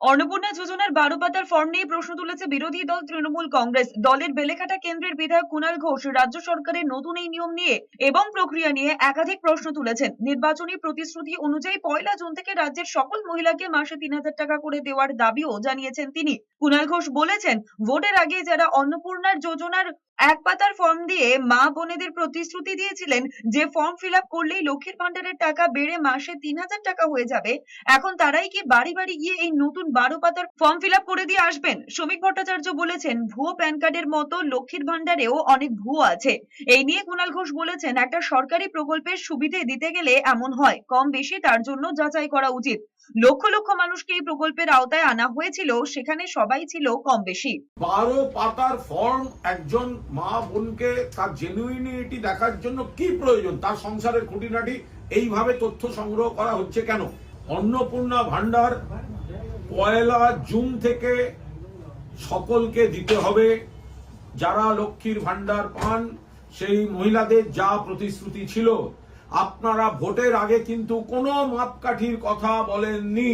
অন্নপূর্ণা যোজনার 12 পাতার ফর্ম নিয়ে প্রশ্ন তুলেছে বিরোধী দল তৃণমূল কংগ্রেস। দলের বেলেঘাটা কেন্দ্রের বিধায়ক কুণাল ঘোষ রাজ্য সরকারের নতুন এই নিয়ম নিয়ে এবং প্রক্রিয়া নিয়ে একাধিক প্রশ্ন তুলেছেন। নির্বাচনী প্রতিশ্রুতি অনুযায়ী 1 জুন থেকে রাজ্যের সকল মহিলাকে মাসে 3,000 টাকা করে দেওয়ার দাবিও জানিয়েছেন তিনি। কুণাল ঘোষ বলেছেন, ভোটের আগে যারা অন্নপূর্ণার যোজনার 1 পাতার ফর্ম দিয়ে মা বোনেদের প্রতিশ্রুতি দিয়েছিলেন যে ফর্ম ফিল আপ করলেই লক্ষ্মীর ভান্ডারের টাকা বেড়ে মাসে 3,000 টাকা হয়ে যাবে, এখন তারাই কি বাড়ি বাড়ি গিয়ে এই নতুন 12 পাতার ফর্ম ফিল আপ করে দিয়ে আসবেন? শ্রমিক ভট্টাচার্য বলেছেন, ভুয়ো প্যান কার্ডের মতো লক্ষ্মীর ভান্ডারেও অনেক ভুয়ো আছে। এই নিয়ে কুণাল ঘোষ বলেছেন, একটা সরকারি প্রকল্পের সুবিধে দিতে গেলে এমন হয়, কম বেশি তার জন্য যাচাই করা উচিত। লক্ষ লক্ষ মানুষকে এই প্রকল্পের আওতায় আনা হয়েছিল, সেখানে সবাই ছিল কম বেশি। 12 পাতার ফর্ম একজন মা বোনকে তার জেনুইনিটি দেখার জন্য কি প্রয়োজন, তার সংসারের খুঁটিনাটি এইভাবে তথ্য সংগ্রহ করা হচ্ছে কেন? অন্নপূর্ণা ভান্ডার 1 জুন থেকে সকলকে দিতে হবে। যারা লক্ষ্মীর ভান্ডার পান সেই মহিলাদের যা প্রতিশ্রুতি ছিল, আপনারা ভোটের আগে কিন্তু কোনো মাপকাঠির কথা বলেননি।